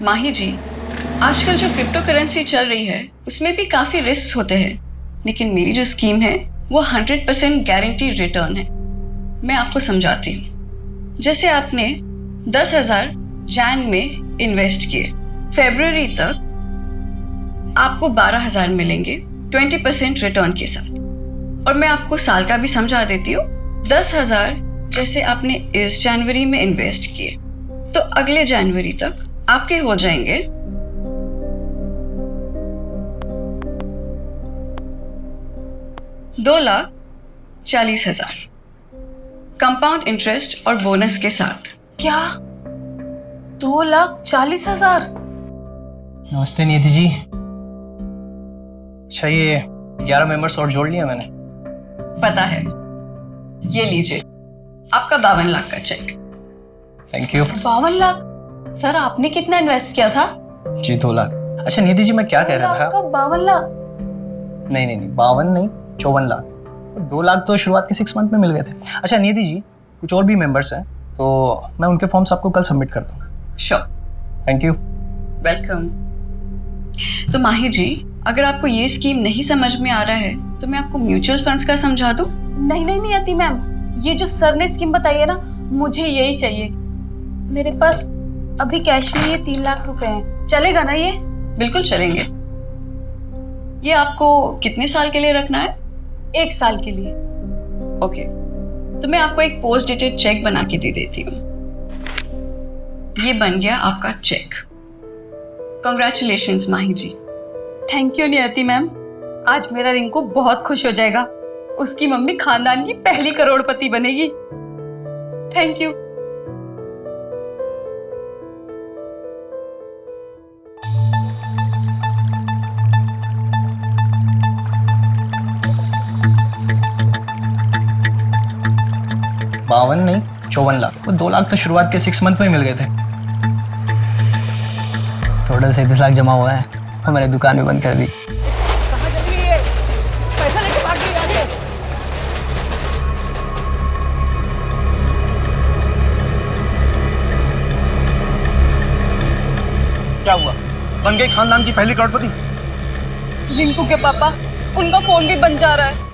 माही जी, आजकल जो crypto currency चल रही है उसमें भी काफ़ी रिस्क होते हैं, लेकिन मेरी जो स्कीम है वो 100% गारंटी रिटर्न है। मैं आपको समझाती हूँ। जैसे आपने 10,000 जैन में इन्वेस्ट किए, फरवरी तक आपको 12,000 मिलेंगे 20% रिटर्न के साथ। और मैं आपको साल का भी समझा देती हूँ। 10,000 जैसे आपने इस जनवरी में इन्वेस्ट किए तो अगले जनवरी तक आपके हो जाएंगे 2,40,000 कंपाउंड इंटरेस्ट और बोनस के साथ। क्या 2,40,000? नमस्ते नियति जी। अच्छा, ये 11 मेंबर्स और जोड़ लिया मैंने। पता है, ये लीजिए आपका 52 लाख का cheque. Thank you. 52 lakh? Sir आपने कितना इन्वेस्ट किया था? जी 2 लाख। अच्छा नियति जी, मैं क्या कह रहा था? 52 लाख? नहीं, 52 नहीं, 54 लाख। 2 लाख तो शुरुआत के 6 मंथ में मिल गए थे। अच्छा नियति जी, कुछ और भी मेंबर्स हैं तो मैं उनके फॉर्म्स आपको कल सबमिट करता हूँ। श्योर। Thank you. वेलकम। तो माही जी, अगर आपको ये स्कीम नहीं समझ में आ रहा है तो मैं आपको म्यूचुअल फंड्स का समझा दूं? नहीं आती मैम, ये जो सर ने स्कीम बताई है ना, मुझे यही चाहिए। मेरे पास अभी कैश में ये 3 लाख रुपए हैं, चलेगा ना ये? बिल्कुल चलेंगे। ये आपको कितने साल के लिए रखना है? 1 साल के लिए। ओके, तो मैं आपको एक पोस्ट डेटेड चेक बना के दे देती हूँ। ये बन गया आपका cheque. Congratulations Mahi ji. Thank you Niyati ma'am, आज मेरा रिंकू बहुत खुश हो जाएगा। उसकी मम्मी खानदान की पहली करोड़पति बनेगी। Thank you. बावन नहीं, 54 लाख। वो 2 लाख तो शुरुआत के 6 मंथ में मिल गए थे। टोटल 37 लाख जमा हुआ है और मैंने दुकान भी बंद कर दी। कहाँ चली गई है? पैसा लेके भाग गई आगे। क्या हुआ? बन गई खानदान की पहली करोड़पति? रिंकू के पापा, उनका फोन भी बन जा रहा है।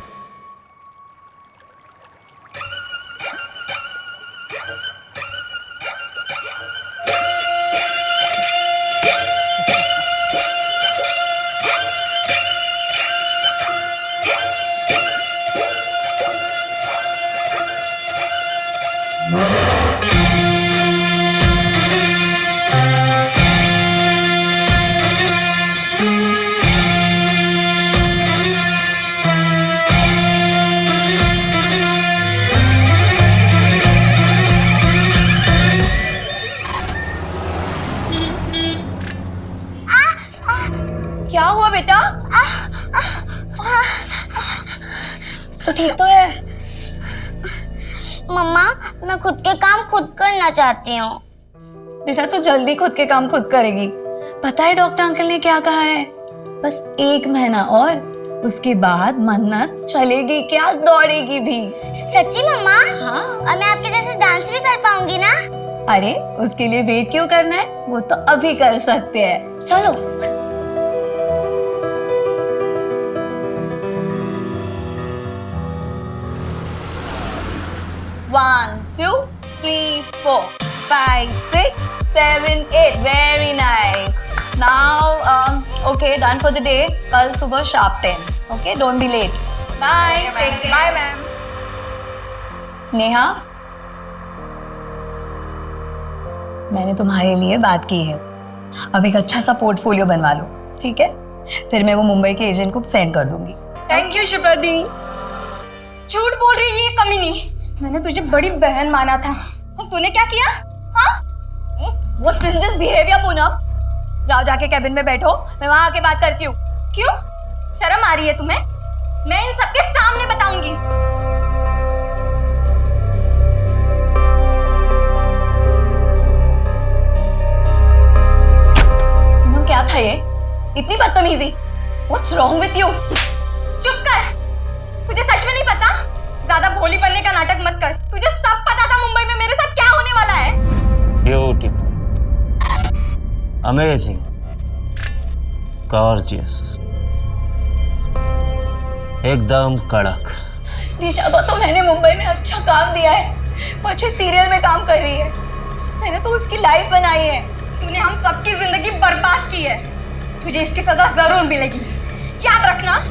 क्या हुआ बेटा? तो ठीक तो है? मम्मा, मैं खुद के काम खुद करना चाहती हूँ। बेटा तू जल्दी खुद के काम खुद करेगी। पता है डॉक्टर अंकल ने क्या कहा है? बस 1 महीना और, उसके बाद मन्नत चलेगी क्या, दौड़ेगी भी। सच्ची मम्मा? हाँ। और मैं आपके जैसे डांस भी कर पाऊंगी ना? अरे उसके लिए वेट क्यों करना है, वो तो अभी कर सकते हैं। चलो। 1 2 3 4 5 6 7 8 very nice. Now okay, done for the day. कल सुबह sharp 10। Okay, don't be late. Bye. Bye ma'am. Neha, मैंने तुम्हारे लिए बात की है। अब एक अच्छा सा पोर्टफोलियो बनवा लो, ठीक है? फिर मैं वो मुंबई के एजेंट को सेंड कर दूंगी। थैंक यू शिप्रा दी। झूठ बोल रही है ये कमीनी। मैंने तुझे बड़ी बहन माना था, और तूने क्या किया? हाँ? What is this behavior, Poonam? जाओ जाके कैबिन में बैठो, मैं वहां आके बात करती हूँ। क्यों? शर्म आ रही है तुम्हें? मैं इन सबके सामने बताऊंगी। पूनम क्या था ये? इतनी बदतमीजी? What's wrong with you? चुप कर। तुझे सच में नहीं पता? ज्यादा भोली बनने का नाटक मत कर। तुझे सब पता था मुंबई में मेरे साथ क्या होने वाला है। ब्यूटीफुल। अमेजिंग, गॉर्जियस, एकदम कड़क। दिशा को तो मैंने मुंबई में अच्छा काम दिया है, वो अच्छे सीरियल में काम कर रही है, मैंने तो उसकी लाइफ बनाई है। तूने हम सबकी जिंदगी बर्बाद की है, तुझे इसकी सजा जरूर मिलेगी, याद रखना।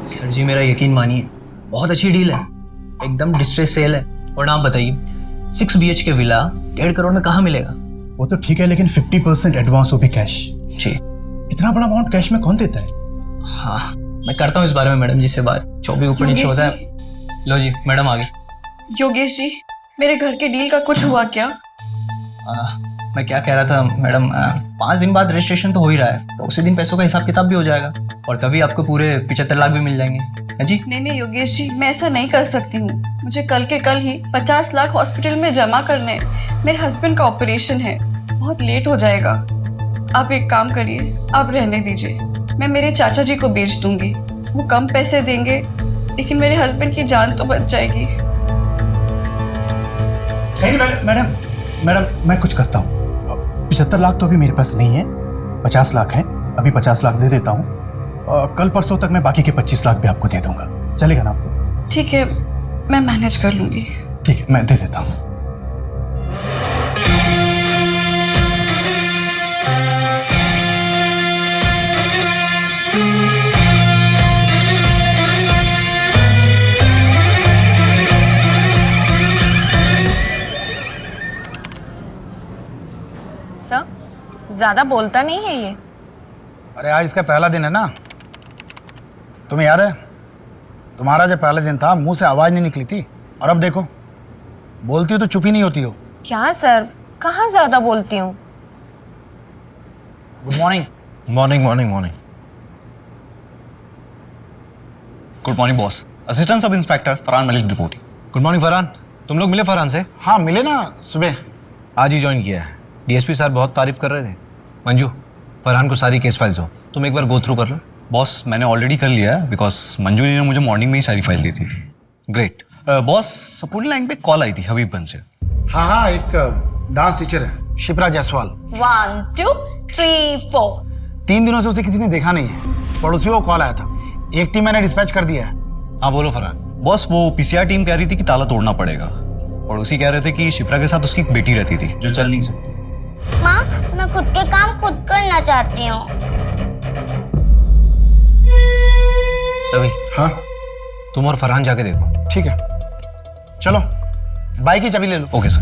सर जी मेरा यकीन मानिए, बहुत अच्छी डील है, एकदम डिस्ट्रेस सेल है। और आप बताइए 6 BHK विला 1.5 करोड़ में कहाँ मिलेगा? वो तो ठीक है, लेकिन 50% एडवांस, वो भी कैश। जी। इतना बड़ा अमाउंट कैश में कौन देता है? हाँ, मैं करता हूँ इस बारे में मैडम जी से बात, जो भी ऊपर नीचे होता है। लो जी, मैडम आ गई। योगेश जी, मेरे घर के डील का कुछ हुआ क्या? मैं क्या कह रहा था मैडम, 5 दिन बाद रजिस्ट्रेशन तो हो ही रहा है, तो उसी दिन पैसों का हिसाब किताब भी हो जाएगा और तभी आपको पूरे 75 लाख भी मिल जाएंगे। है जी? नहीं योगेश जी, मैं ऐसा नहीं कर सकती हूँ। मुझे कल के कल ही 50 लाख हॉस्पिटल में जमा करने हैं। मेरे हस्बैंड का ऑपरेशन है, बहुत लेट हो जाएगा। आप एक काम करिए, आप रहने दीजिए, मैं मेरे चाचा जी को बेच दूंगी, वो कम पैसे देंगे लेकिन मेरे हस्बैंड की जान तो बच जाएगी। नहीं मैडम, मैं कुछ करता हूँ। 75 लाख तो अभी मेरे पास नहीं है, 50 लाख है, अभी 50 लाख दे देता हूँ। कल परसों तक मैं बाकी के 25 लाख भी आपको दे दूंगा, चलेगा ना आपको? ठीक है, मैं मैनेज कर लूंगी। ठीक है, मैं दे देता हूँ। सर, ज्यादा बोलता नहीं है ये। अरे आज इसका पहला दिन है ना, तुम्हें याद है तुम्हारा जब पहला दिन था मुंह से आवाज नहीं निकली थी, और अब देखो बोलती हो तो चुप ही नहीं होती हो। क्या सर, कहाँ ज्यादा बोलती हूँ। Good morning. Morning morning morning. Good morning boss. Assistant sub inspector Farhan Malik reporting. Good morning Farhan, तुम लोग मिले फरहान से? हाँ मिले ना, सुबह आज ही ज्वाइन किया है। डीएसपी सर बहुत तारीफ कर रहे थे। मंजू, फरहान को सारी केस फाइल्स हो, तुम एक बार गो थ्रू कर लो। बॉस मैंने ऑलरेडी कर लिया है, बिकॉज मंजू ने मुझे मॉर्निंग में ही सारी फाइल दी थी। ग्रेट। बॉस सपोर्टिंग लाइन पे कॉल आई थी हबीबगंज से। हाँ, एक डांस टीचर है शिप्रा जायसवाल। 1 2 3 4। 3 दिनों से उसे किसी ने देखा नहीं है, पड़ोसियों को कॉल आया था, एक टीम मैंने डिस्पैच कर दिया है। हाँ बोलो फरहान। बॉस वो पीसीआर टीम कह रही थी कि ताला तोड़ना पड़ेगा, पड़ोसी कह रहे थे कि शिप्रा के साथ उसकी एक बेटी रहती थी जो चल नहीं सकती। माँ, मैं खुद के काम खुद करना चाहती हूँ। रवि, हाँ तुम और फरहान जाके देखो। ठीक है, चलो बाइक की चाबी ले लो। Okay sir.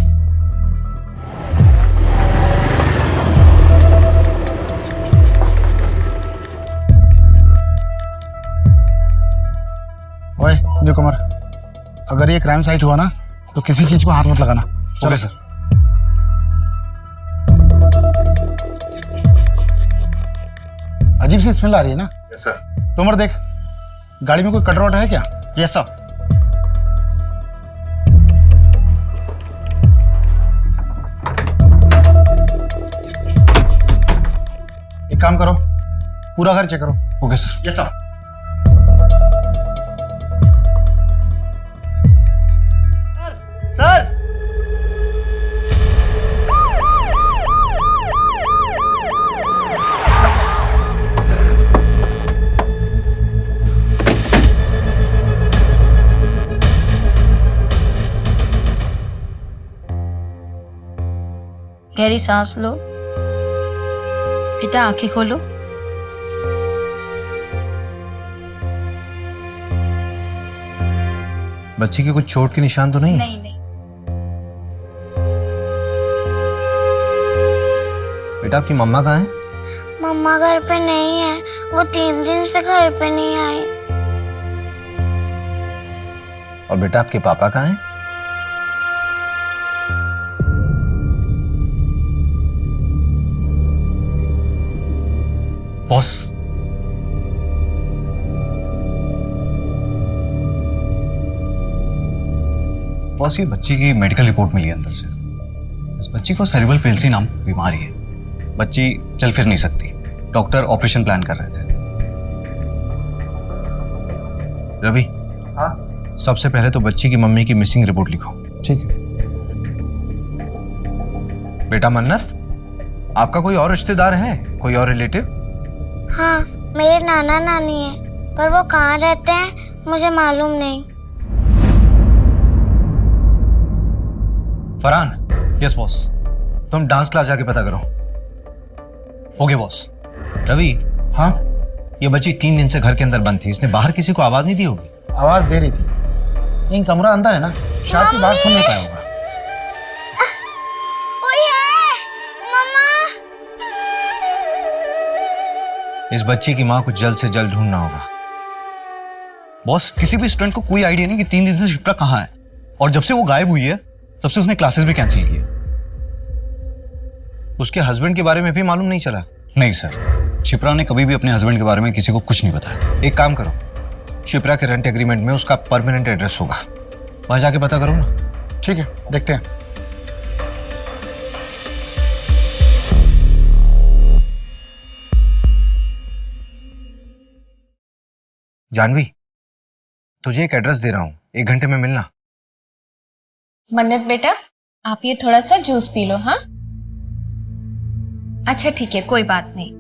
ओए न्यू कमर, अगर ये क्राइम साइट हुआ ना तो किसी चीज को हाथ मत लगाना। Okay sir. अजीब सी स्मेल आ रही है ना? Yes sir. तोमर देख, गाड़ी में कोई कटर वटर है क्या? Yes sir. एक काम करो, पूरा घर चेक करो। Okay sir. Yes sir. Sir गहरी सांस लो, बेटा आंखें खोलो। बच्ची की कुछ चोट के निशान तो नहीं? नहीं नहीं। बेटा आपकी मम्मा कहाँ है? मम्मा घर पे नहीं है, वो 3 दिन से घर पे नहीं आई। और बेटा आपके पापा कहाँ हैं? बॉस बॉस ये बच्ची की मेडिकल रिपोर्ट मिली है अंदर से। इस बच्ची को सेरेब्रल पेल्सी नाम बीमारी है, बच्ची चल फिर नहीं सकती। डॉक्टर ऑपरेशन प्लान कर रहे थे। रवि, हाँ सबसे पहले तो बच्ची की मम्मी की मिसिंग रिपोर्ट लिखो। ठीक है। बेटा मन्नत, आपका कोई और रिश्तेदार है, कोई और रिलेटिव? हाँ, मेरे नाना नानी है, पर वो कहाँ रहते हैं मुझे मालूम नहीं। फरहान, यस बॉस, तुम डांस क्लास जाके पता करो। Okay boss. रवि, हाँ, ये बच्ची 3 दिन से घर के अंदर बंद थी, इसने बाहर किसी को आवाज नहीं दी होगी? आवाज दे रही थी, लेकिन कमरा अंदर है ना, शायद की बात सुन नहीं पाया होगा। कोई है, मम्मा। इस बच्ची की माँ को जल्द से जल्द ढूंढना होगा। बॉस, किसी भी स्टूडेंट को कोई आइडिया नहीं कि 3 दिन से शिप्रा कहाँ है, और जब से वो गायब हुई है तब से उसने क्लासेस भी कैंसिल किए। उसके हस्बैंड के बारे में भी मालूम नहीं चला? नहीं सर, शिप्रा ने कभी भी अपने हस्बैंड के बारे में किसी को कुछ नहीं बताया। एक काम करो, शिप्रा के रेंट एग्रीमेंट में उसका परमानेंट एड्रेस होगा, वहां जाके पता करो ना। ठीक है, देखते हैं। जानवी, तुझे एक एड्रेस दे रहा हूं, 1 घंटे में मिलना। मन्नत बेटा, आप ये थोड़ा सा जूस पी लो। हाँ, अच्छा ठीक है, कोई बात नहीं।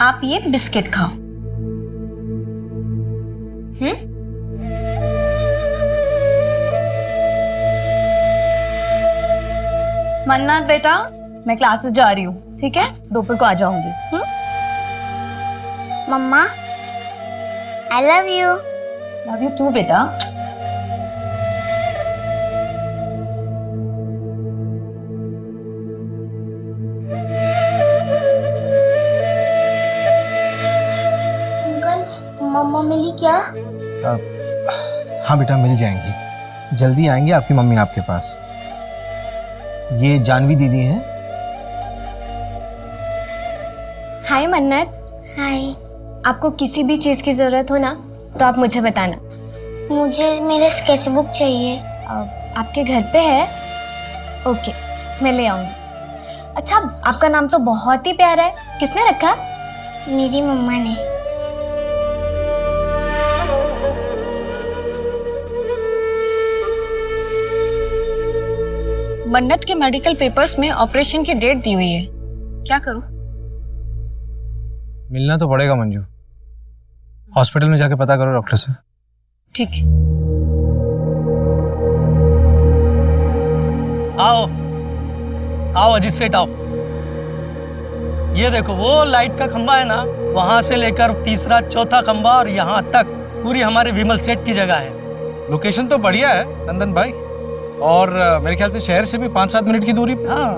आप ये बिस्किट खाओ। मन्नत बेटा, मैं क्लासेस जा रही हूँ, ठीक है? दोपहर को आ जाऊंगी। Mama, I love you. Love you too बेटा। अंकल, मम्मा मिली क्या? हाँ बेटा, मिल जाएंगी, जल्दी आएंगे आपकी मम्मी आपके पास। ये जानवी दीदी हैं। हाय मन्नत, हाय। आपको किसी भी चीज़ की ज़रूरत हो ना तो आप मुझे बताना। मुझे मेरे स्केचबुक चाहिए। आपके घर पे है? ओके, मैं ले आऊँगी। अच्छा, आपका नाम तो बहुत ही प्यारा है, किसने रखा? मेरी मम्मा ने। मन्नत के मेडिकल पेपर्स में ऑपरेशन की डेट दी हुई है, क्या करूं? मिलना तो पड़ेगा मंजू, हॉस्पिटल में जाके पता करो डॉक्टर से। ठीक है। आओ आओ अजीत सेठ आओ। ये देखो वो लाइट का खंबा है ना, वहां से लेकर तीसरा चौथा खंबा और यहाँ तक पूरी हमारे विमल सेठ की जगह है। लोकेशन तो बढ़िया है नंदन भाई, और मेरे ख्याल से शहर से भी 5-7 मिनट की दूरी पे। हाँ,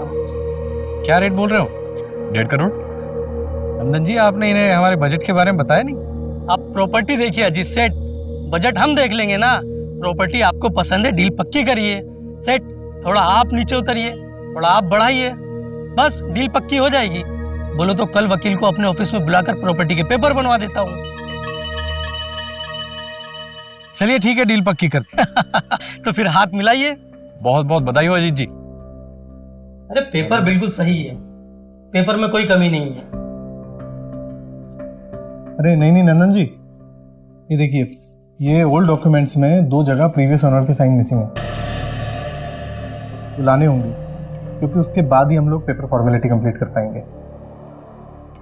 क्या रेट बोल रहे हो? 1.5 करोड़? नंदन जी, आपने इन्हें हमारे बजट के बारे में बताया नहीं। आप प्रॉपर्टी देखिए अजीत सेठ, बजट हम देख लेंगे ना। प्रॉपर्टी आपको पसंद है, डील पक्की करिए। सेठ, थोड़ा आप नीचे उतरिए, थोड़ा आप बढ़ाइए, बस डील पक्की हो जाएगी। बोलो तो कल वकील को अपने ऑफिस में बुलाकर प्रॉपर्टी के पेपर बनवा देता हूँ। चलिए ठीक है, डील पक्की करते तो फिर हाथ मिलाइए। बहुत बहुत बधाई हो अजीत जी। अरे पेपर बिल्कुल सही है, पेपर में कोई कमी नहीं है। अरे नहीं नंदन जी, ये देखिए, ये ओल्ड डॉक्यूमेंट्स में 2 जगह प्रीवियस ओनर के साइन मिसिंग है, तो लाने होंगे, क्योंकि उसके बाद ही हम लोग पेपर फॉर्मेलिटी कंप्लीट कर पाएंगे।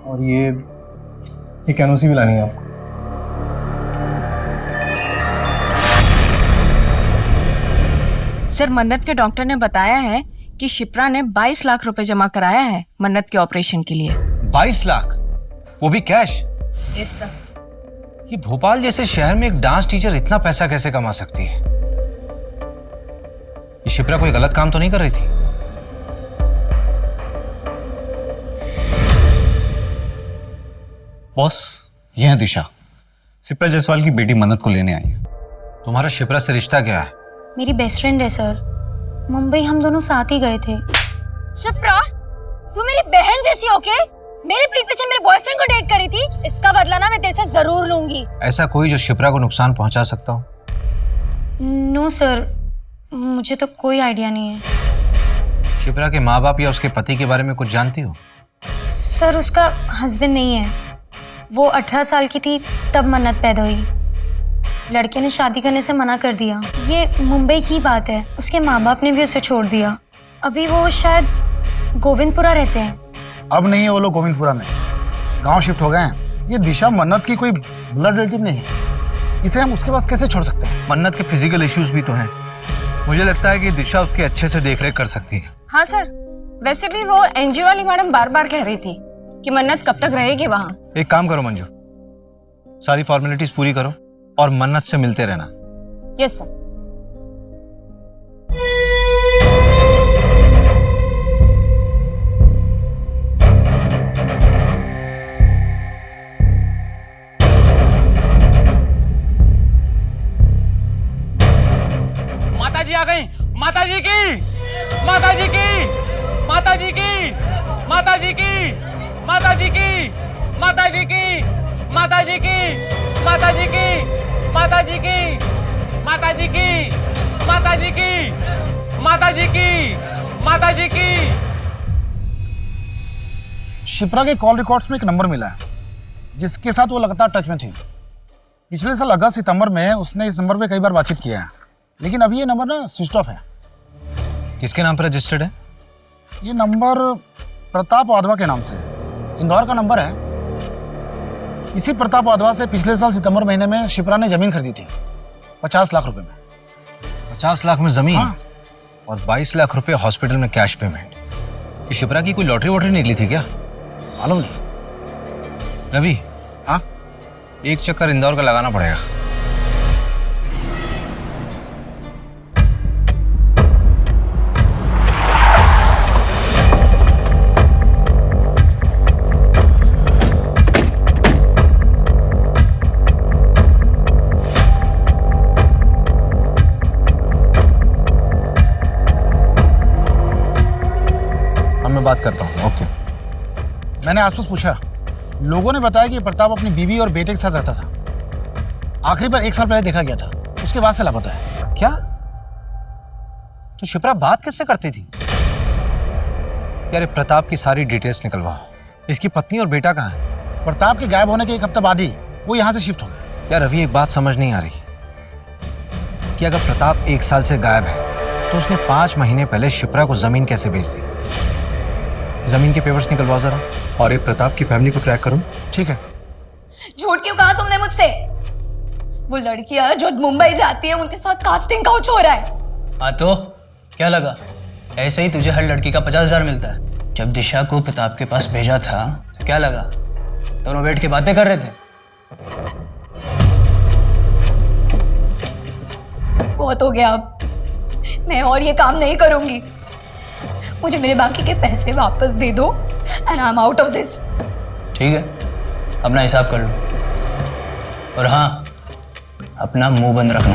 और ये एनओसी भी लानी है आपको। सर, मन्नत के डॉक्टर ने बताया है कि शिप्रा ने 22 लाख रुपए जमा कराया है मन्नत के ऑपरेशन के लिए। 22 लाख, वो भी कैश? Yes sir. ये भोपाल जैसे शहर में एक डांस टीचर इतना पैसा कैसे कमा सकती है? ये शिप्रा कोई गलत काम तो नहीं कर रही थी? बॉस, ये है दिशा, शिप्रा जायसवाल की बेटी मन्नत को लेने आई है। तुम्हारा शिप्रा से रिश्ता क्या है? मेरी बेस्ट फ्रेंड है सर, मुंबई हम दोनों साथ ही गए थे। शिप्रा, तू मेरी बहन जैसी होके मेरे पीठ पीछे मेरे बॉयफ्रेंड को डेट करी थी, इसका बदला ना मैं तेरे से जरूर लूंगी। ऐसा कोई जो शिप्रा को नुकसान पहुंचा सकता हो? नो सर, मुझे तो कोई आइडिया नहीं है। शिप्रा के माँ बाप या उसके पति के बारे में कुछ जानती हो? सर उसका हस्बैंड नहीं है। वो 18 साल की थी तब मन्नत पैदा हुई। लड़के ने शादी करने से मना कर दिया। ये मुंबई की बात है। उसके माँ बाप ने भी उसे छोड़ दिया। अभी वो शायद गोविंदपुरा रहते हैं। अब नहीं है वो लोग गोविंदपुरा में, गांव शिफ्ट हो गए हैं। ये दिशा मन्नत की कोई ब्लड रिलेटिव नहीं है, इसे हम उसके पास कैसे छोड़ सकते हैं? मन्नत के फिजिकल इश्यूज भी तो हैं। मुझे लगता है कि दिशा उसकी अच्छे से देखरेख कर सकती है। हाँ सर, वैसे भी वो एनजीओ वाली मैडम बार बार कह रही थी कि मन्नत कब तक रहेगी वहाँ। एक काम करो मंजू, सारी फॉर्मेलिटीज पूरी करो और मन्नत से मिलते रहना। Yes sir. माताजी आ गई। माताजी की, माताजी की, माताजी की, माताजी की, माताजी की, माताजी की, माताजी की, माताजी की, माताजी की, माताजी की, माताजी की, माताजी की, माताजी की। शिप्रा के कॉल रिकॉर्ड्स में एक नंबर मिला है जिसके साथ वो लगातार टच में थी। पिछले साल अगस्त सितंबर में उसने इस नंबर पे कई बार बातचीत किया है, लेकिन अभी ये नंबर ना स्विच ऑफ है। किसके नाम पर रजिस्टर्ड है? ये नंबर प्रताप वाधवा के नाम से, इंदौर का नंबर है। इसी प्रताप वाधवा से पिछले साल सितंबर महीने में शिप्रा ने जमीन खरीदी थी 50 लाख रुपए में। 50 लाख में जमीन? हाँ। और 22 लाख रुपए हॉस्पिटल में कैश पेमेंट। ये शिप्रा की कोई लॉटरी वॉटरी निकली थी क्या? मालूम नहीं। रवि, हाँ, एक चक्कर इंदौर का लगाना पड़ेगा। बात करता हूँ। ओके। मैंने आसपास पूछा, लोगों ने बताया कि प्रताप अपनी बीवी और बेटे के साथ रहता था। आखिरी बार 1 साल पहले देखा गया था, उसके बाद से लापता है। क्या? तो शिप्रा बात किससे करती थी? यार प्रताप की सारी डिटेल्स निकलवाओ। इसकी पत्नी और बेटा कहाँ है? प्रताप के गायब होने के 1 हफ्ते बाद ही वो यहाँ से शिफ्ट हो गया। यार रवि, एक बात समझ नहीं आ रही कि अगर प्रताप 1 साल से गायब है तो उसने 5 महीने पहले शिप्रा को जमीन कैसे बेच दी? जमीन के पेपर्स निकलवाओ जरा, और एक प्रताप की फैमिली को ट्रैक करो। ठीक है। झूठ क्यों कहा तुमने मुझसे? वो लड़कियां जो मुंबई जाती है उनके साथ कास्टिंग काउच हो रहा है। हाँ तो क्या लगा? ऐसे ही तुझे हर लड़की का 50,000 मिलता है। जब दिशा को प्रताप के पास भेजा था तो क्या लगा? दोनों बैठ के बातें कर रहे थे। बहुत हो गया, अब मैं और ये काम नहीं करूंगी। मुझे मेरे बाकी के पैसे वापस दे दो and I am out of this. ठीक है, अपना हिसाब कर लो, और हाँ, अपना मुंह बंद रखना।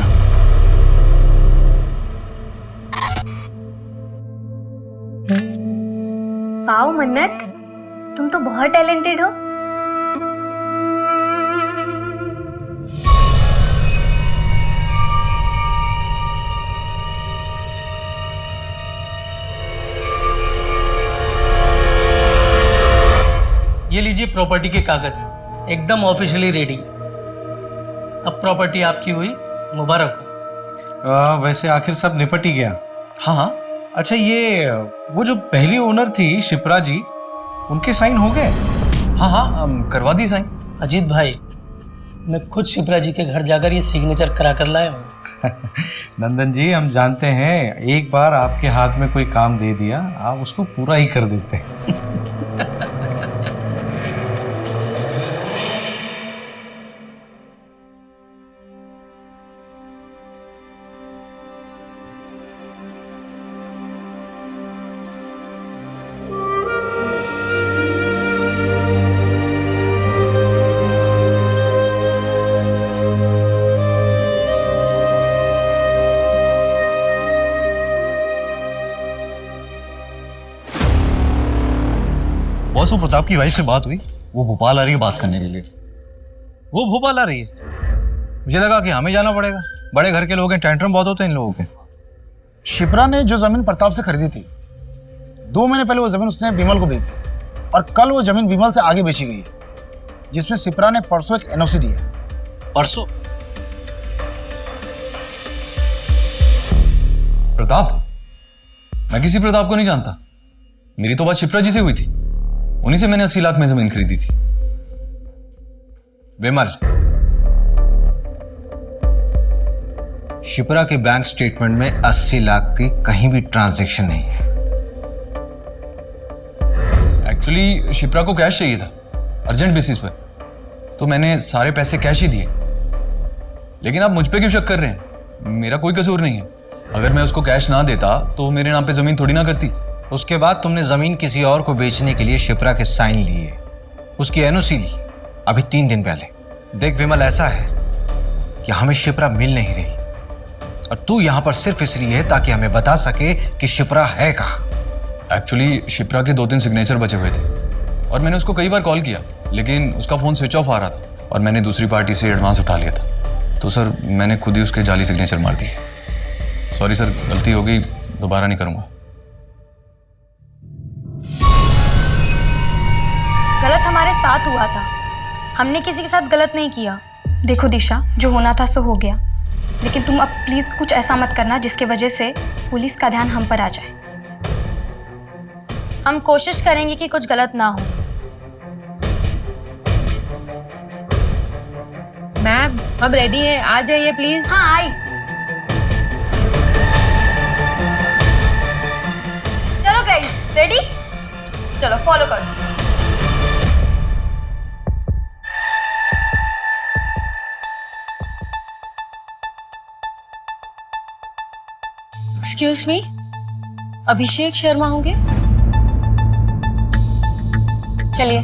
वाओ मन्नत, तुम तो बहुत टैलेंटेड हो। ये लीजिए प्रॉपर्टी के कागज, एकदम ऑफिशियली रेडी। अब प्रॉपर्टी आपकी हुई, मुबारक हो। वैसे आखिर सब निपट ही गया। हाँ हाँ। अच्छा, ये वो जो पहली ओनर थी शिप्रा जी, उनके साइन हो गए? हाँ हाँ, करवा दी साइन। अजीत भाई, मैं खुद शिप्रा जी के घर जाकर ये सिग्नेचर करा कर लाया हूँ। नंदन जी, हम जानते हैं एक बार आपके हाथ में कोई काम दे दिया आप उसको पूरा ही कर देते हैं। बॉस, वो प्रताप की वाइफ से बात हुई, वो भोपाल आ रही है बात करने के लिए। वो भोपाल आ रही है? मुझे लगा कि हमें जाना पड़ेगा, बड़े घर के लोग हैं, टेंट्रम बहुत होते हैं इन लोगों के। शिप्रा ने जो जमीन प्रताप से खरीदी थी, 2 महीने पहले वो जमीन उसने विमल को बेच दी। और कल वो जमीन विमल से आगे बेची गई है, जिसमें शिप्रा ने परसों एक एनओसी दिया है। परसों? प्रताप? मैं किसी प्रताप को नहीं जानता। मेरी तो बात शिप्रा जी से हुई थी, उन्हीं से मैंने 80 लाख में जमीन खरीदी थी। विमल, शिप्रा के बैंक स्टेटमेंट में 80 लाख की कहीं भी ट्रांजैक्शन नहीं है। एक्चुअली शिप्रा को कैश चाहिए था अर्जेंट बेसिस पे, तो मैंने सारे पैसे कैश ही दिए। लेकिन आप मुझ पे क्यों शक कर रहे हैं? मेरा कोई कसूर नहीं है। अगर मैं उसको कैश ना देता तो मेरे नाम पे जमीन थोड़ी ना करती। उसके बाद तुमने जमीन किसी और को बेचने के लिए शिप्रा के साइन लिए, उसकी एनओसी ली अभी 3 दिन पहले। देख विमल, ऐसा है कि हमें शिप्रा मिल नहीं रही और तू यहां पर सिर्फ इसलिए है ताकि हमें बता सके कि शिप्रा है कहां। एक्चुअली शिप्रा के 2-3 सिग्नेचर बचे हुए थे और मैंने उसको कई बार कॉल किया, लेकिन उसका फोन स्विच ऑफ आ रहा था और मैंने दूसरी पार्टी से एडवांस उठा लिया था। तो सर मैंने खुद ही उसके जाली सिग्नेचर मार दिए। सॉरी सर, गलती हो गई, दोबारा नहीं करूंगा। गलत हमारे साथ हुआ था, हमने किसी के साथ गलत नहीं किया। देखो दिशा, जो होना था सो हो गया, लेकिन तुम अब प्लीज कुछ ऐसा मत करना जिसकी वजह से पुलिस का ध्यान हम पर आ जाए। हम कोशिश करेंगे कि कुछ गलत ना हो। मैम अब रेडी है, आ जाइए प्लीज। हाँ आई। चलो गाइस, रेडी? चलो फॉलो करो। एक्सक्यूज मी, अभिषेक शर्मा होंगे? चलिए।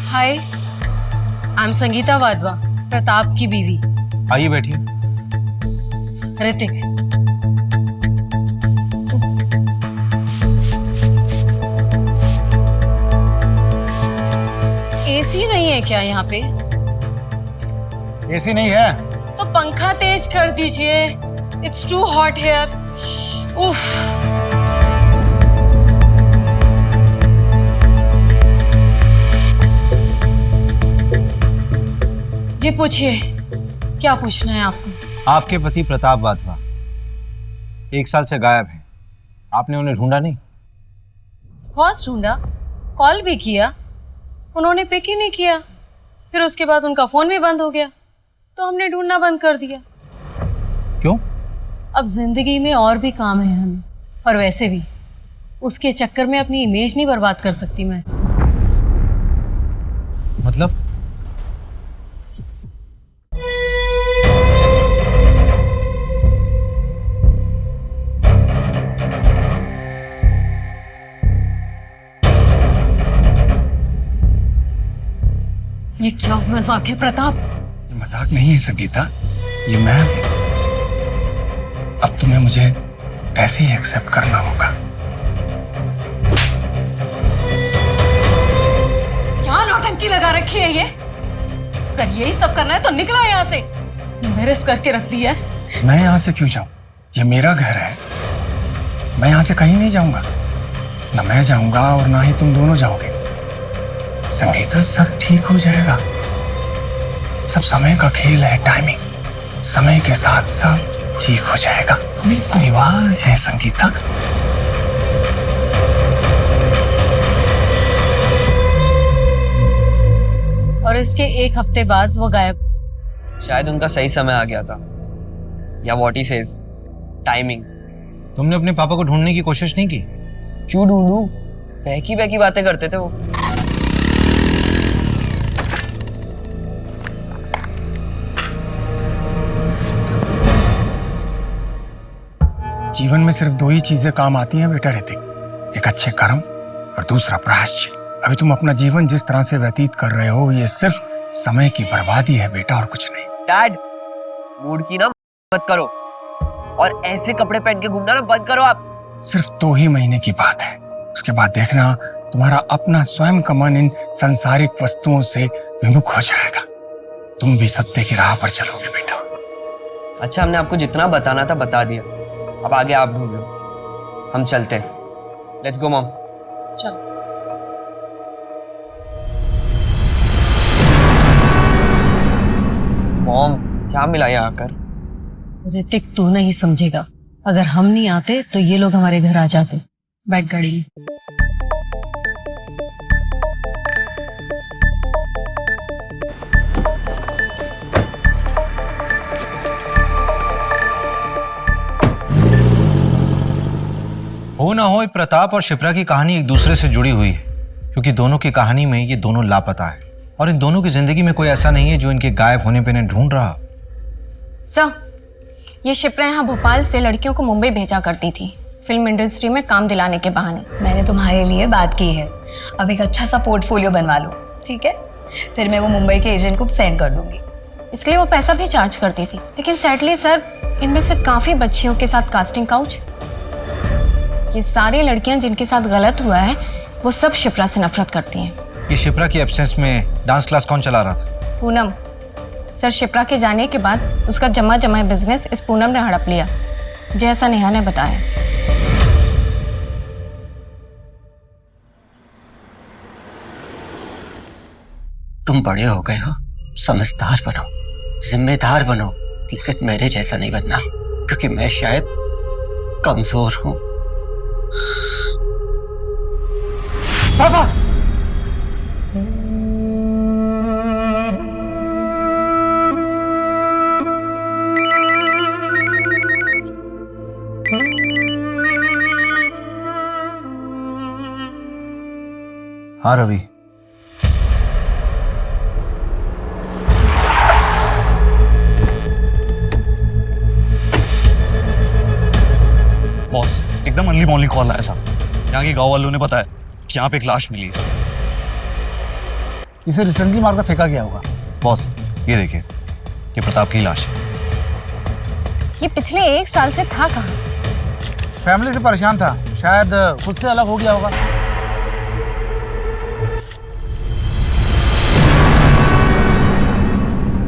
हाय, आई एम संगीता वाधवा, प्रताप की बीवी। आइए बैठिए। ऋतिक। एसी नहीं है क्या यहाँ पे? एसी नहीं है तो पंखा तेज कर दीजिए। It's too hot here. उफ। जी पूछिए, क्या पूछना है आपको? आपके पति प्रताप वाधवा 1 साल से गायब हैं। आपने उन्हें ढूंढा नहीं? ऑफ कोर्स ढूंढा, कॉल भी किया, उन्होंने पिक ही नहीं किया। फिर उसके बाद उनका फोन भी बंद हो गया, तो हमने ढूंढना बंद कर दिया। क्यों? अब जिंदगी में और भी काम है हमें, और वैसे भी उसके चक्कर में अपनी इमेज नहीं बर्बाद कर सकती मैं। मतलब? ये क्या मजाक है प्रताप? ये मजाक नहीं है संगीता, ये मैं। अब तुम्हें मुझे ऐसे ही एक्सेप्ट करना होगा। क्या नौटंकी लगा रखी है ये? अगर यही सब करना है तो निकला यहाँ से। मेरे करके रख दिया है। मैं यहाँ से क्यों जाऊं? ये मेरा घर है, मैं यहाँ से कहीं नहीं जाऊंगा। ना मैं जाऊंगा और ना ही तुम दोनों जाओगे। संगीता, सब ठीक हो जाएगा। सब समय का खेल है, टाइमिंग। समय के साथ सब ठीक हो जाएगा। मेरी परिवार है संगीता। और इसके 1 हफ्ते बाद वो गायब। शायद उनका सही समय आ गया था, या व्हाट ही सेज, टाइमिंग। तुमने अपने पापा को ढूंढने की कोशिश नहीं की? क्यों ढूंढूं? बहकी बहकी बातें करते थे वो। जीवन में सिर्फ 2 ही चीजें काम आती हैं बेटा ऋतिक, एक अच्छे कर्म और दूसरा प्रायश्चित। अभी तुम अपना जीवन जिस तरह से व्यतीत कर रहे हो, ये सिर्फ समय की बर्बादी है बेटा, और कुछ नहीं। डैड, मूड की ना मत करो, और ऐसे कपड़े पहन के घूमना ना बंद करो आप। सिर्फ 2 ही महीने की बात है, उसके बाद देखना तुम्हारा अपना स्वयं का मन इन सांसारिक वस्तुओं से विमुख हो जाएगा। तुम भी सत्य की राह पर चलोगे बेटा। अच्छा, हमने आपको जितना बताना था बता दिया, अब आगे आप ढूंढ लो, हम चलते हैं। Let's go mom. चलो। मॉम, क्या मिला यहाँ आकर? ऋतिक, तू नहीं समझेगा। अगर हम नहीं आते तो ये लोग हमारे घर आ जाते। बैठ गाड़ी में। हो ना हो, प्रताप और शिप्रा की कहानी एक दूसरे से जुड़ी हुई है, क्योंकि दोनों की कहानी में ये दोनों लापता है और इन दोनों की जिंदगी में कोई ऐसा नहीं है जो इनके गायब होने पे इन्हें ढूंढ रहा। सर, ये शिप्रा यहाँ भोपाल से लड़कियों को मुंबई भेजा करती थी, फिल्म इंडस्ट्री में काम दिलाने के बहाने। मैंने तुम्हारे लिए बात की है, अब एक अच्छा सा पोर्टफोलियो बनवा लो, ठीक है? फिर मैं वो मुंबई के एजेंट को सेंड कर दूंगी। इसके लिए वो पैसा भी चार्ज करती थी, लेकिन सैडली सर, इनमें से काफी बच्चियों के साथ कास्टिंग काउच, ये सारी लड़कियां जिनके साथ गलत हुआ है वो सब शिप्रा से नफरत करती हैं। ये शिप्रा की एब्सेंस में डांस क्लास कौन चला रहा था? पूनम। सर, शिप्रा के जाने के बाद उसका जमा बिजनेस इस पूनम ने हड़प लिया, जैसा नेहा ने बताया। तुम बड़े हो गए हो, समझदार बनो, जिम्मेदार बनो, लेकिन मेरे जैसा नहीं बनना, क्योंकि मैं शायद कमजोर हूं। पापा! हाँ रवि। बॉस, एकदम अर्ली मॉर्निंग कॉल आया था, यहाँ के गांव वालों ने बताया कि यहाँ पे एक लाश मिली है। इसे रिसेंटली मारकर फेंका गया होगा। बॉस, ये देखिए, ये प्रताप की लाश है। ये पिछले 1 साल से था कहाँ? फैमिली से परेशान था, शायद खुद से अलग हो गया होगा।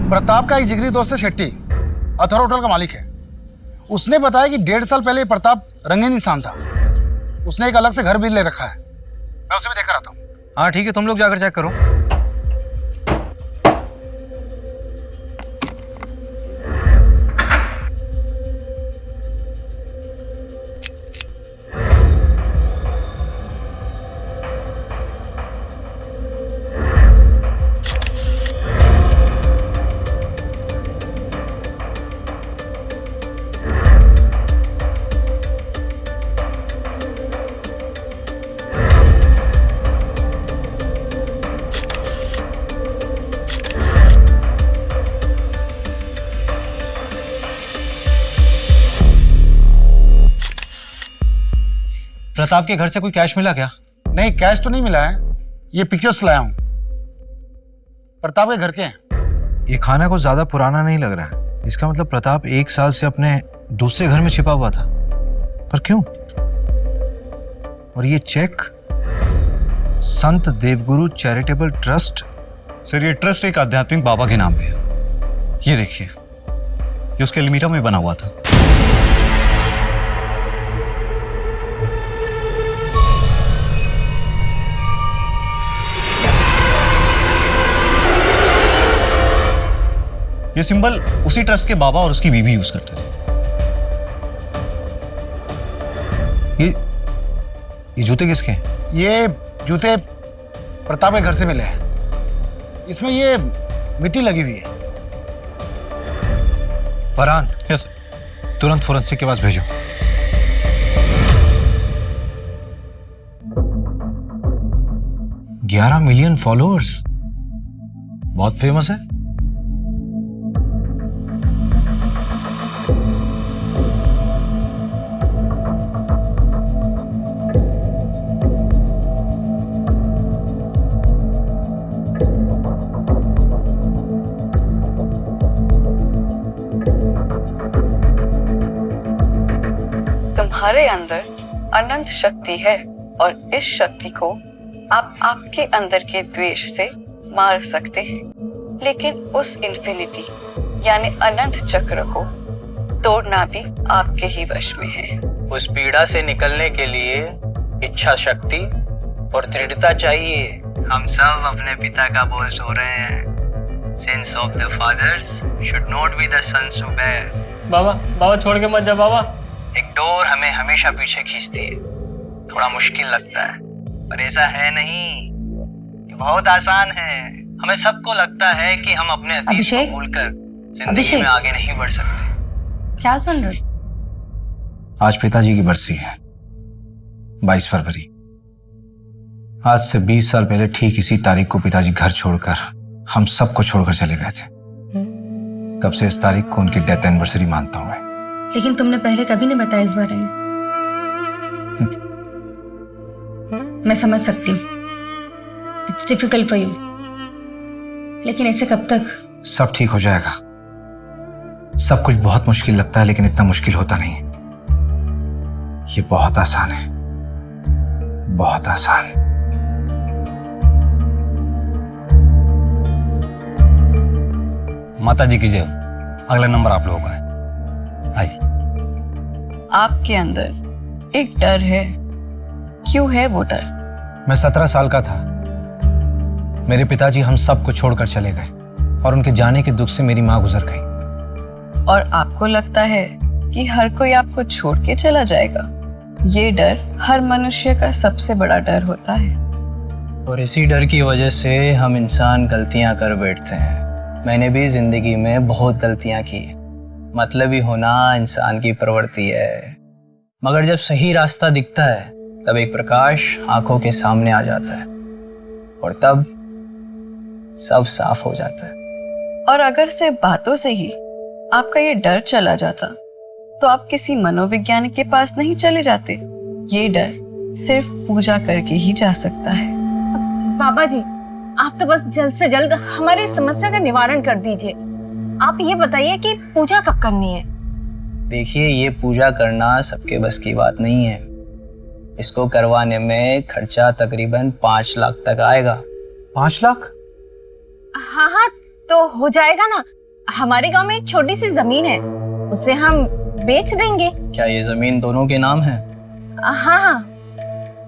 प्रताप का एक जिगरी दोस्त है शेट्टी, अथर होटल का मालिक है। उसने बताया कि 1.5 साल पहले प्रताप रंगीन इंसान था। उसने एक अलग से घर भी ले रखा है। मैं उसे भी देख कर आता हूँ। हाँ ठीक है, तुम लोग जाकर चेक करो। प्रताप के घर से कोई कैश मिला क्या? नहीं, कैश तो नहीं मिला है, ये पिक्चर्स लाया हूं। प्रताप के घर के हैं। ये खाना कुछ ज्यादा पुराना नहीं लग रहा है। इसका मतलब प्रताप 1 साल से अपने दूसरे घर में छिपा हुआ था, पर क्यों? और ये चेक संत देवगुरु चैरिटेबल ट्रस्ट। सर, ये ट्रस्ट एक आध्यात्मिक बाबा के नाम पे है। ये देखिए, ये उसके एल्मीरा में बना हुआ था। ये सिंबल उसी ट्रस्ट के बाबा और उसकी बीवी यूज करते थे। ये जूते किसके हैं? ये जूते प्रताप के घर से मिले हैं। इसमें ये मिट्टी लगी हुई है। फरहान, यस, तुरंत फोरेंसिक के पास भेजो। $11 मिलियन फॉलोअर्स, बहुत फेमस है। तुम्हारे अंदर अनंत शक्ति है और इस शक्ति को आप आपके अंदर के द्वेष से मार सकते हैं, लेकिन उस इन्फिनिटी यानी अनंत चक्र को तोड़ना भी आपके ही वश में है। उस पीड़ा से निकलने के लिए इच्छा शक्ति और दृढ़ता चाहिए। हम सब अपने पिता का बोझ ढो रहे हैं। Sins of the fathers should not be the sons to bear। बाबा छोड़ के मत जा बाबा। एक डोर हमें हमेशा पीछे खींचती है। थोड़ा मुश्किल लगता है, पर ऐसा है नहीं, ये बहुत आसान है। हमें सबको लगता है कि हम अपने अतीत को भूलकर जिंदगी में आगे नहीं बढ़ सकते। क्या सुन रहे? आज पिताजी की बरसी है, 22 फरवरी। आज से 20 साल पहले ठीक इसी तारीख को पिताजी घर छोड़कर हम सबको छोड़कर चले गए थे। तब से इस तारीख को उनकी डेथ एनिवर्सरी मानता हूं मैं। लेकिन तुमने पहले कभी नहीं बताया इस बारे में। मैं समझ सकती हूँ, इट्स डिफिकल्ट फॉर यू, लेकिन ऐसे कब तक? सब ठीक हो जाएगा। सब कुछ बहुत मुश्किल लगता है, लेकिन इतना मुश्किल होता नहीं है। ये बहुत आसान है, बहुत आसान। माता जी की जय। अगला नंबर आप लोगों का है। आइए। आपके अंदर एक डर है, क्यों है वो डर? मैं 17 साल का था, मेरे पिताजी हम सबको छोड़कर चले गए और उनके जाने के दुख से मेरी माँ गुजर गई। और आपको लगता है कि हर कोई आपको छोड़ के चला जाएगा? ये डर हर मनुष्य का सबसे बड़ा डर होता है। और इसी डर की वजह से हम इंसान गलतियां कर बैठते हैं। मैंने भी जिंदगी में बहुत गलतियां की। मतलबी होना इंसान की प्रवृत्ति है, मगर जब सही रास्ता दिखता है तब एक प्रकाश आंखों के सामने आ जाता है और तब सब साफ हो जाता है। और अगर सिर्फ बातों से ही आपका ये डर चला जाता तो आप किसी मनोवैज्ञानिक के पास नहीं चले जाते। ये डर सिर्फ पूजा करके ही जा सकता है। बाबा जी, आप तो बस जल्द से जल्द हमारी समस्या का निवारण कर दीजिए। आप ये बताइए कि पूजा कब करनी है? देखिए, ये पूजा करना सबके बस की बात नहीं है। इसको करवाने में खर्चा तकरीबन 5 लाख तक आएगा। 5 लाख? हाँ, तो हो जाएगा ना। हमारे गांव में एक छोटी सी जमीन है, उसे हम बेच देंगे। क्या ये जमीन दोनों के नाम है? हाँ।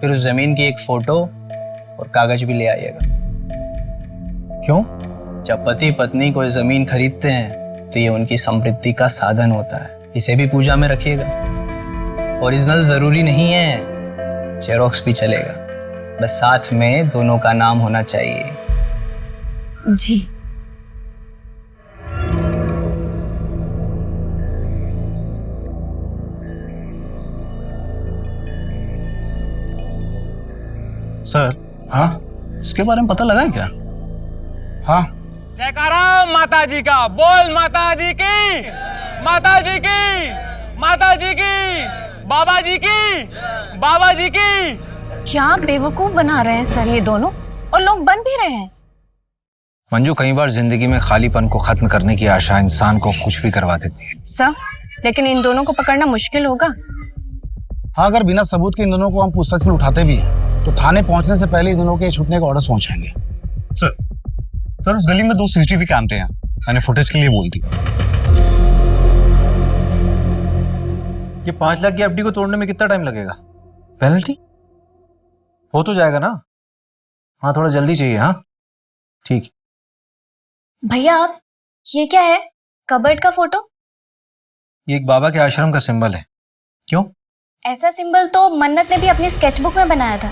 फिर उस जमीन की एक फोटो और कागज भी ले आइएगा। क्यों? जब पति पत्नी कोई जमीन खरीदते हैं तो ये उनकी समृद्धि का साधन होता है। इसे भी पूजा में रखिएगा। ओरिजिनल जरूरी नहीं है, जेरोक्स भी चलेगा, बस साथ में दोनों का नाम होना चाहिए। जी। सर। हाँ, इसके बारे में पता लगा है क्या? हाँ। जयकारा माता जी का। बोल माता जी की, माता जी की, माता जी की, बाबा जी की, बाबा जी की। क्या बेवकूफ बना रहे हैं सर ये दोनों, और लोग बन भी रहे हैं। मंजू, कई बार जिंदगी में खालीपन को खत्म करने की आशा इंसान को कुछ भी करवा देती है। सर, लेकिन इन दोनों को पकड़ना मुश्किल होगा। हाँ, अगर बिना सबूत के इन दोनों को हम पूछताछ में उठाते भी हैं तो थाने पहुंचने से पहले इन दोनों के छूटने के ऑर्डर्स पहुंचाएंगे। सर उस गली में 2 CCTV कैमरे हैं, मैंने फुटेज के लिए बोल दी। ये 5 लाख की एफडी को तोड़ने में कितना टाइम लगेगा? पेनल्टी हो तो जाएगा ना? हाँ, थोड़ा जल्दी चाहिए। हाँ ठीक। भैया, आप ये क्या है? कबर्ड का फोटो? ये एक बाबा के आश्रम का सिंबल है। क्यों? ऐसा सिंबल तो मन्नत ने भी अपनी स्केचबुक में बनाया था।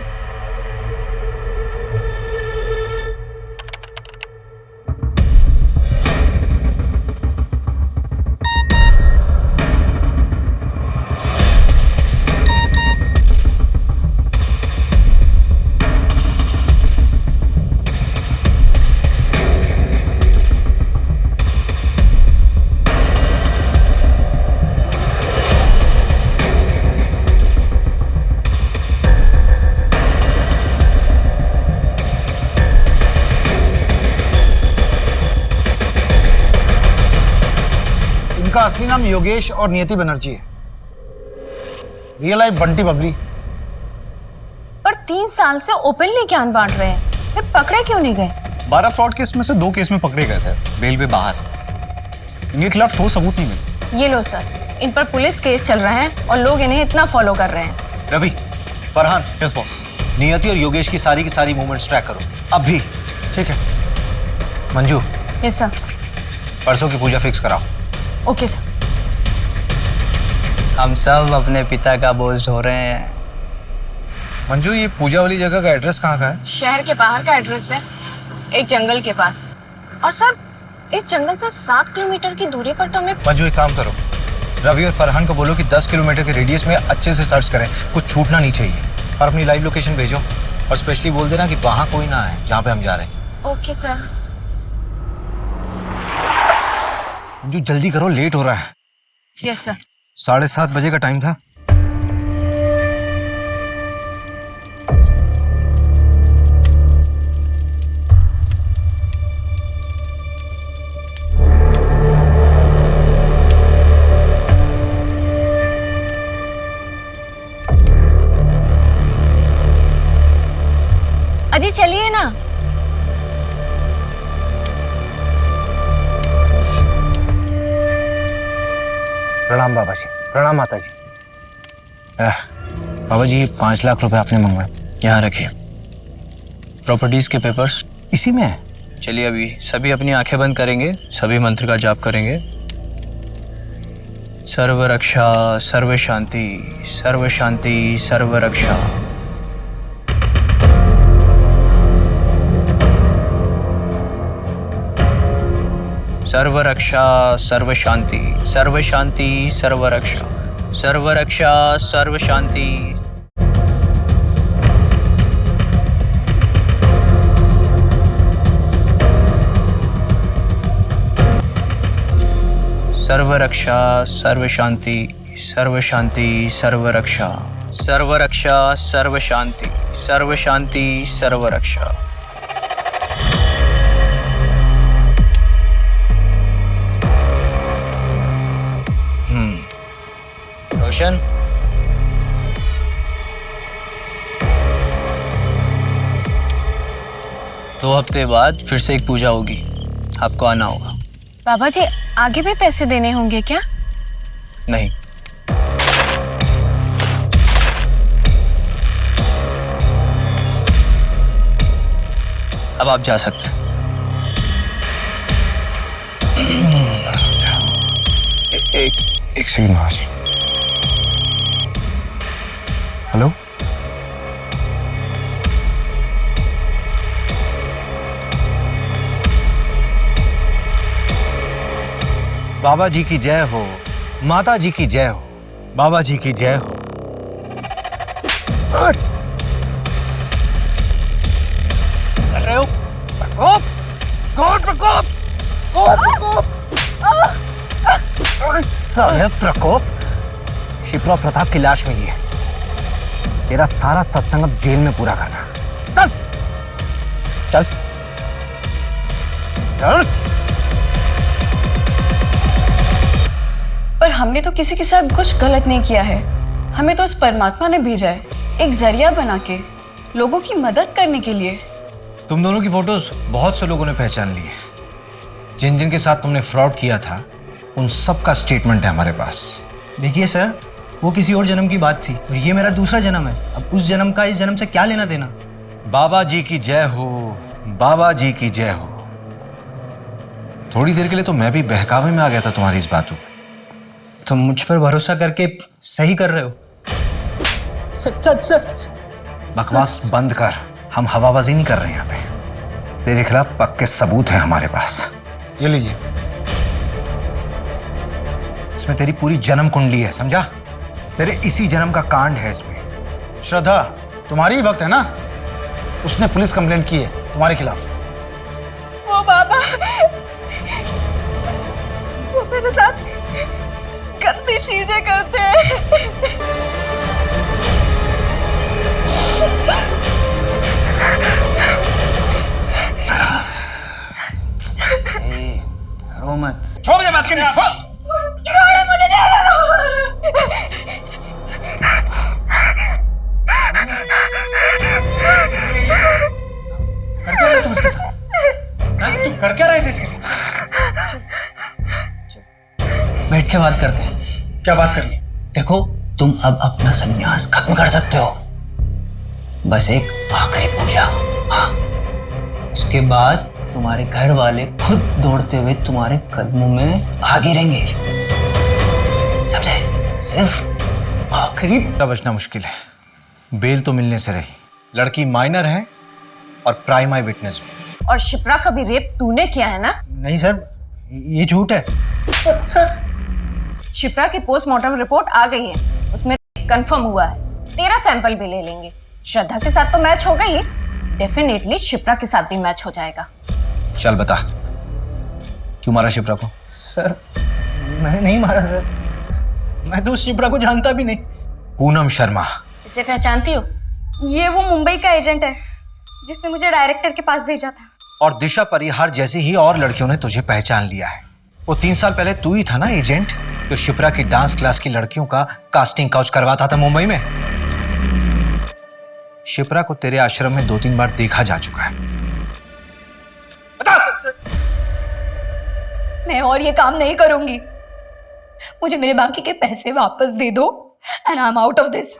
इनका असली नाम योगेश और नियति बनर्जी है। Real life Bunty Babli. पर 3 साल से ओपनली ज्ञान बांट रहे हैं, फिर पकड़े क्यों नहीं गए? 12 फ्रॉड केस में से 2 केस में पकड़े गए थे, बेल पे बाहर। इनके खिलाफ ठोस सबूत नहीं मिले। ये लो सर, इन पर पुलिस केस चल रहा है और लोग इन्हें इतना फॉलो कर रहे हैं। रवि, फरहान, यस बॉस, नियति और योगेश की सारी मूवमेंट्स ट्रैक करो अभी। ठीक है। Manju, yes sir. परसों की पूजा फिक्स कराओ। Okay sir. हम सब अपने पिता का बोझ ढो रहे हैं। मंजू, ये पूजा वाली जगह का एड्रेस कहाँ का है? शहर के बाहर का एड्रेस है, एक जंगल के पास। और सर, इस जंगल से 7 किलोमीटर की दूरी पर तो हमें। मंजू, एक काम करो, रवि और फरहान को बोलो कि 10 किलोमीटर के रेडियस में अच्छे से सर्च करें, कुछ छूटना नहीं चाहिए। और अपनी लाइव लोकेशन भेजो और स्पेशली बोल देना कि वहाँ कोई ना आए जहाँ पे हम जा रहे हैं। Okay sir. मंजू, जल्दी करो, लेट हो रहा है। Yes sir. 7:30 बजे का टाइम था। अजी चलिए ना। प्रणाम बाबा जी। प्रणाम माता जी। बाबा जी, 5 लाख रुपए आपने मंगवाए, यहाँ रखिए। प्रॉपर्टीज के पेपर्स इसी में है। चलिए अभी सभी अपनी आंखें बंद करेंगे, सभी मंत्र का जाप करेंगे। सर्व रक्षा, सर्व शांति, सर्व शांति, सर्व रक्षा। सर्व रक्षा, सर्व शांति, सर्व शांति, सर्व रक्षा, सर्व रक्षा, सर्व शांति। सर्व रक्षा, सर्व शांति, सर्व शांति, सर्व रक्षा, सर्व रक्षा, सर्व शांति, सर्व शांति, सर्व रक्षा। रोशन, दो हफ्ते बाद फिर से एक पूजा होगी, आपको आना होगा। बाबा जी, आगे भी पैसे देने होंगे क्या? नहीं। अब आप जा सकते हैं। एक सेकंड महाशय। हेलो, बाबा जी की जय हो, माता जी की जय हो, बाबा जी की जय हो। कर रहे हो प्रकोप, प्रकोप, प्रकोप, साले प्रकोप, शिप्रा प्रताप की लाश मिली है। तेरा सारा सत्संग अब जेल में पूरा करना। चल चल चल। पर हमने तो किसी के साथ कुछ गलत नहीं किया है। हमें तो उस परमात्मा ने भेजा है, एक जरिया बना के, लोगों की मदद करने के लिए। तुम दोनों की फोटोज बहुत से लोगों ने पहचान ली है। जिन जिन के साथ तुमने फ्रॉड किया था उन सब का स्टेटमेंट है हमारे पास। देखिए सर, वो किसी और जन्म की बात थी और ये मेरा दूसरा जन्म है। अब उस जन्म का इस जन्म से क्या लेना देना। बाबा जी की जय हो, बाबा जी की जय हो। थोड़ी देर के लिए तो मैं भी बहकावे में आ गया था तुम्हारी इस बातों पे। तुम मुझ पर भरोसा करके सही कर रहे हो। सच बकवास बंद कर, हम हवाबाजी नहीं कर रहे हैं यहाँ पे। तेरे खिलाफ पक्के सबूत हैं हमारे पास। ये लीजिए। इसमें तेरी पूरी जन्म कुंडली है, समझा? तेरे इसी जन्म का कांड है इसमें। श्रद्धा तुम्हारी ही भक्त है ना, उसने पुलिस कंप्लेंट की है तुम्हारे खिलाफ। वो बाबा, वो मेरे साथ गंदी चीजें करते हैं। रो मत। छोड़ दे बात करनी, छोड़। छोड़ो मुझे, कर क्या रहे तुम इसके साथ? तुम कर क्या रहे थे इसके साथ? बैठ के बात करते हैं। क्या बात करनी? देखो, तुम अब अपना संन्यास खत्म कर सकते हो। बस एक आखिरी पूजा, हाँ। उसके बाद तुम्हारे घर वाले खुद दौड़ते हुए तुम्हारे कदमों में आ गिरेंगे, समझे? सिर्फ आखिरी। बचना मुश्किल है। बेल तो मिलने से रही, लड़की माइनर है और प्राइम आई विटनेस भी। और शिप्रा का भी रेप तूने किया है ना? नहीं सर, ये झूठ है। शिप्रा की पोस्टमार्टम रिपोर्ट आ गई है, उसमें कंफर्म हुआ है। तेरा सैंपल भी ले लेंगे। श्रद्धा के साथ तो मैच हो गई, डेफिनेटली शिप्रा के साथ भी मैच हो जाएगा। चल बता, क्यों मारा शिप्रा को? सर मैंने नहीं मारा सर, मैं तो उस शिप्रा को जानता भी नहीं। पूनम शर्मा। इसे पहचानती हो? ये वो मुंबई का एजेंट है जिसने मुझे डायरेक्टर के पास भेजा था। और दिशा परिहार जैसी ही और लड़कियों ने तुझे पहचान लिया है। वो 3 साल पहले तू ही था ना एजेंट जो शिप्रा की डांस क्लास की लड़कियों का कास्टिंग काउच करवाता था मुंबई में। शिप्रा को तेरे आश्रम में 2-3 बार देखा जा चुका है। मैं और ये काम नहीं करूंगी। मुझे मेरे बाकी के पैसे वापस दे दो and I am out of this.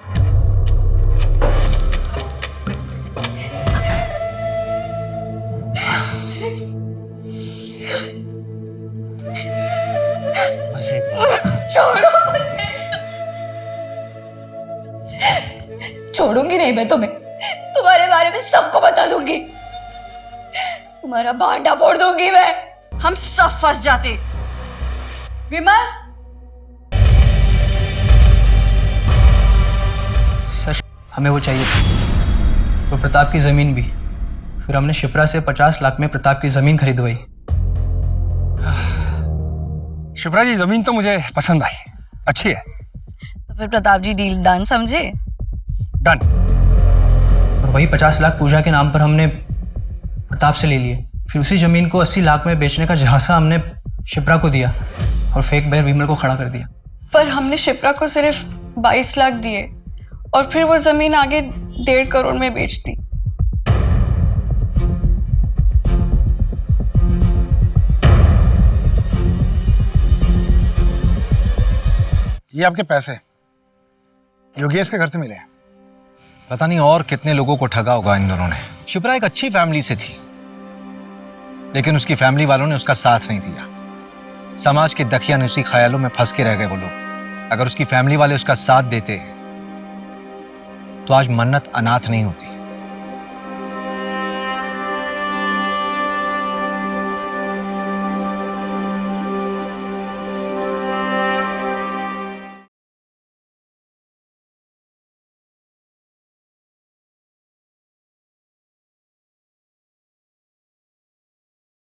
छोड़ूंगी नहीं मैं तुम्हें। तुम्हारे बारे में सबको बता दूंगी, तुम्हारा भांडा फोड़ दूंगी मैं। हम सब फंस जाते। विमल, सच हमें वो चाहिए थी, तो प्रताप की जमीन भी। फिर हमने शिप्रा से 50 लाख में प्रताप की जमीन खरीदवाई। शिप्रा जी, जमीन तो मुझे पसंद आई, अच्छी है। तो फिर प्रताप जी डील डन समझे? डन। और वही 50 लाख पूजा के नाम पर हमने प्रताप से ले लिए। फिर उसी जमीन को 80 लाख में बेचने का झांसा हमने शिप्रा को दिया और फेक बैर विमल को खड़ा कर दिया। पर हमने शिप्रा को सिर्फ 22 लाख दिए और फिर वो जमीन आगे 1.5 करोड़ में बेच दी। ये आपके पैसे योगेश के घर से मिले हैं। पता नहीं और कितने लोगों को ठगा होगा इन दोनों ने। शिप्रा एक अच्छी फैमिली से थी, लेकिन उसकी फैमिली वालों ने उसका साथ नहीं दिया। समाज के दकियानुसी ख्यालों में फंस के रह गए वो लोग। अगर उसकी फैमिली वाले उसका साथ देते तो आज मन्नत अनाथ नहीं होती।